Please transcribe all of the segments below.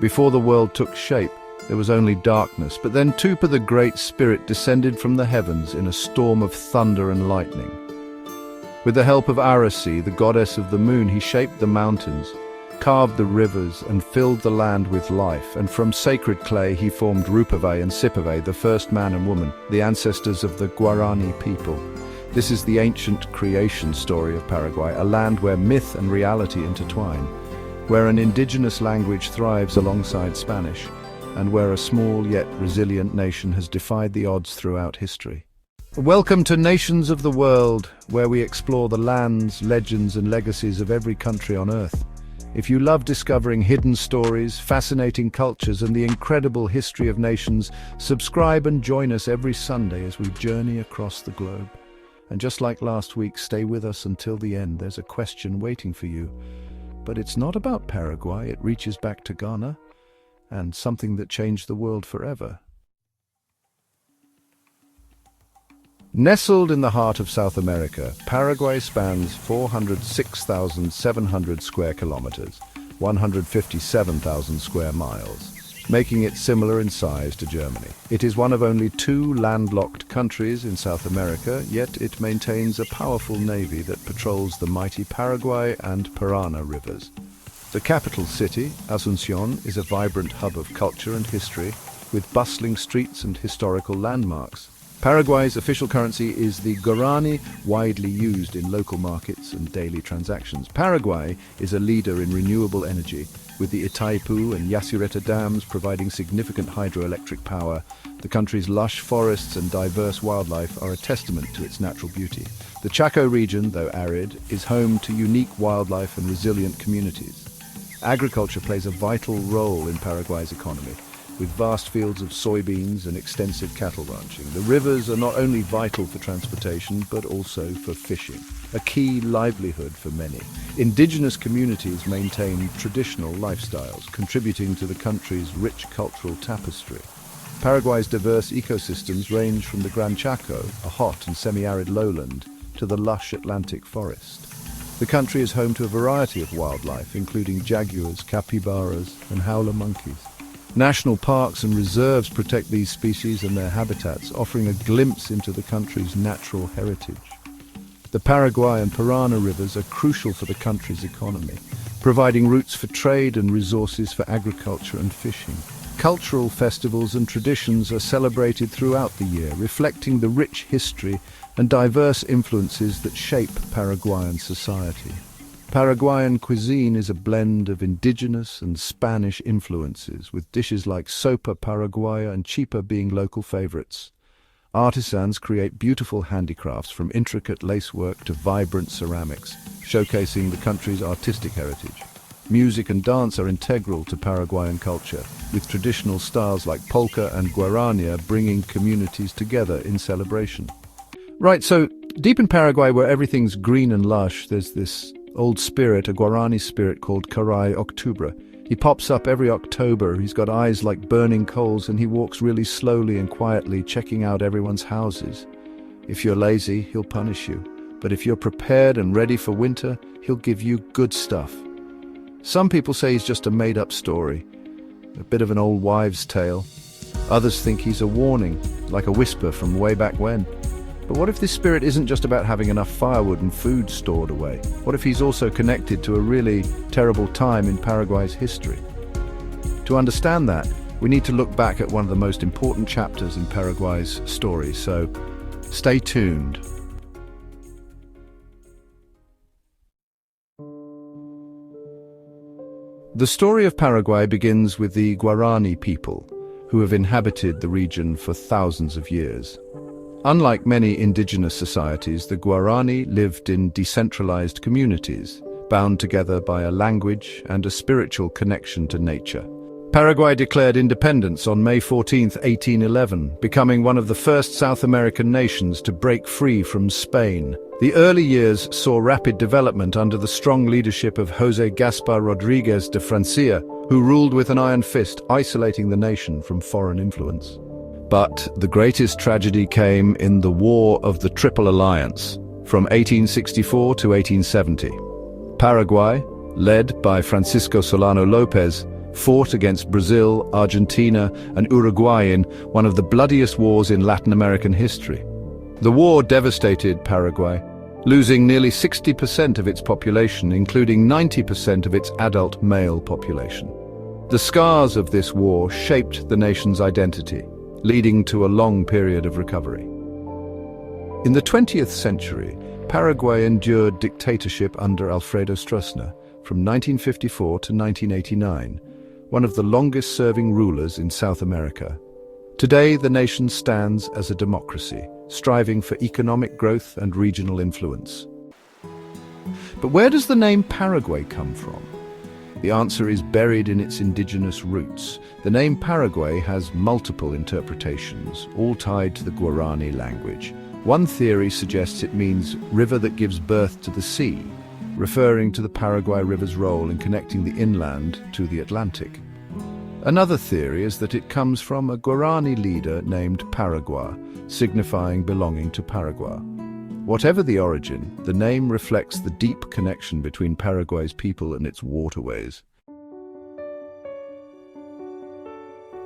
Before the world took shape, there was only darkness, but then Tupa the Great Spirit descended from the heavens in a storm of thunder and lightning. With the help of Arisi, the goddess of the moon, he shaped the mountains, carved the rivers, and filled the land with life, and from sacred clay he formed Rupave and Sipave, the first man and woman, the ancestors of the Guarani people. This is the ancient creation story of Paraguay, a land where myth and reality intertwine, where an indigenous language thrives alongside Spanish, and where a small yet resilient nation has defied the odds throughout history. Welcome to Nations of the World, where we explore the lands, legends, and legacies of every country on Earth. If you love discovering hidden stories, fascinating cultures, and the incredible history of nations, subscribe and join us every Sunday as we journey across the globe. And just like last week, stay with us until the end. There's a question waiting for you. But it's not about Paraguay, it reaches back to Ghana, and something that changed the world forever. Nestled in the heart of South America, Paraguay spans 406,700 square kilometers, 157,000 square miles, making it similar in size to Germany. It is one of only 2 landlocked countries in South America, yet it maintains a powerful navy that patrols the mighty Paraguay and Parana rivers. The capital city, Asunción, is a vibrant hub of culture and history, with bustling streets and historical landmarks. Paraguay's official currency is the Guarani, widely used in local markets and daily transactions. Paraguay is a leader in renewable energy, with the Itaipu and Yacyretá dams providing significant hydroelectric power. The country's lush forests and diverse wildlife are a testament to its natural beauty. The Chaco region, though arid, is home to unique wildlife and resilient communities. Agriculture plays a vital role in Paraguay's economy, with vast fields of soybeans and extensive cattle ranching. The rivers are not only vital for transportation, but also for fishing, a key livelihood for many. Indigenous communities maintain traditional lifestyles, contributing to the country's rich cultural tapestry. Paraguay's diverse ecosystems range from the Gran Chaco, a hot and semi-arid lowland, to the lush Atlantic forest. The country is home to a variety of wildlife, including jaguars, capybaras, and howler monkeys. National parks and reserves protect these species and their habitats, offering a glimpse into the country's natural heritage. The Paraguay and Parana rivers are crucial for the country's economy, providing routes for trade and resources for agriculture and fishing. Cultural festivals and traditions are celebrated throughout the year, reflecting the rich history and diverse influences that shape Paraguayan society. Paraguayan cuisine is a blend of indigenous and Spanish influences, with dishes like sopa paraguaya and chipa being local favorites. Artisans create beautiful handicrafts, from intricate lacework to vibrant ceramics, showcasing the country's artistic heritage. Music and dance are integral to Paraguayan culture, with traditional styles like polka and guarania bringing communities together in celebration. Right, so deep in Paraguay, where everything's green and lush, there's this old spirit, a Guarani spirit called Karai Octubre. He pops up every October. He's got eyes like burning coals, and he walks really slowly and quietly, checking out everyone's houses. If you're lazy, he'll punish you. But if you're prepared and ready for winter, he'll give you good stuff. Some people say he's just a made-up story, a bit of an old wives' tale. Others think he's a warning, like a whisper from way back when. But what if this spirit isn't just about having enough firewood and food stored away? What if he's also connected to a really terrible time in Paraguay's history? To understand that, we need to look back at one of the most important chapters in Paraguay's story, so stay tuned. The story of Paraguay begins with the Guarani people, who have inhabited the region for thousands of years. Unlike many indigenous societies, the Guarani lived in decentralized communities, bound together by a language and a spiritual connection to nature. Paraguay declared independence on May 14, 1811, becoming one of the first South American nations to break free from Spain. The early years saw rapid development under the strong leadership of José Gaspar Rodríguez de Francia, who ruled with an iron fist, isolating the nation from foreign influence. But the greatest tragedy came in the War of the Triple Alliance, from 1864 to 1870. Paraguay, led by Francisco Solano López, fought against Brazil, Argentina, and Uruguay in one of the bloodiest wars in Latin American history. The war devastated Paraguay, losing nearly 60% of its population, including 90% of its adult male population. The scars of this war shaped the nation's identity, leading to a long period of recovery. In the 20th century, Paraguay endured dictatorship under Alfredo Stroessner from 1954 to 1989, one of the longest-serving rulers in South America. Today, the nation stands as a democracy, striving for economic growth and regional influence. But where does the name Paraguay come from? The answer is buried in its indigenous roots. The name Paraguay has multiple interpretations, all tied to the Guarani language. One theory suggests it means river that gives birth to the sea, referring to the Paraguay River's role in connecting the inland to the Atlantic. Another theory is that it comes from a Guarani leader named Paraguay, signifying belonging to Paraguay. Whatever the origin, the name reflects the deep connection between Paraguay's people and its waterways.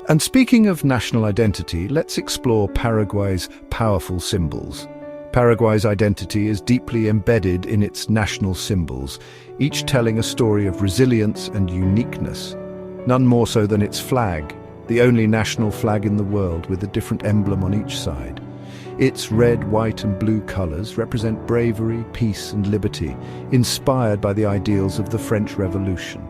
And speaking of national identity, let's explore Paraguay's powerful symbols. Paraguay's identity is deeply embedded in its national symbols, each telling a story of resilience and uniqueness. None more so than its flag, the only national flag in the world with a different emblem on each side. Its red, white and blue colors represent bravery, peace and liberty, inspired by the ideals of the French Revolution.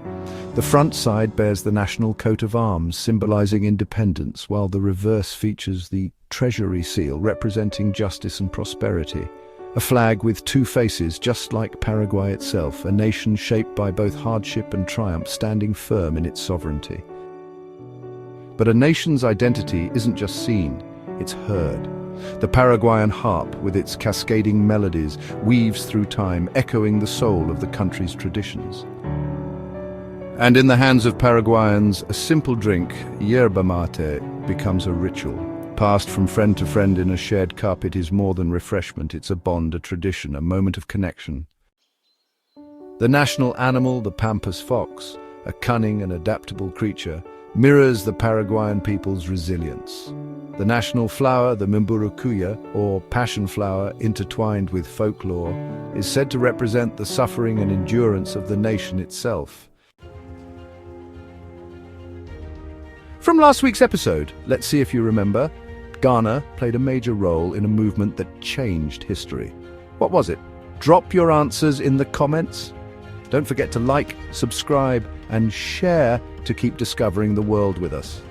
The front side bears the national coat of arms, symbolizing independence, while the reverse features the treasury seal, representing justice and prosperity. A flag with two faces, just like Paraguay itself, a nation shaped by both hardship and triumph, standing firm in its sovereignty. But a nation's identity isn't just seen, it's heard. The Paraguayan harp, with its cascading melodies, weaves through time, echoing the soul of the country's traditions. And in the hands of Paraguayans, a simple drink, yerba mate, becomes a ritual. Passed from friend to friend in a shared cup, it is more than refreshment, it's a bond, a tradition, a moment of connection. The national animal, the pampas fox, a cunning and adaptable creature, mirrors the Paraguayan people's resilience. The national flower, the mimburukuya, or passion flower, intertwined with folklore, is said to represent the suffering and endurance of the nation itself. From last week's episode, let's see if you remember, Ghana played a major role in a movement that changed history. What was it? Drop your answers in the comments. Don't forget to like, subscribe, and share to keep discovering the world with us.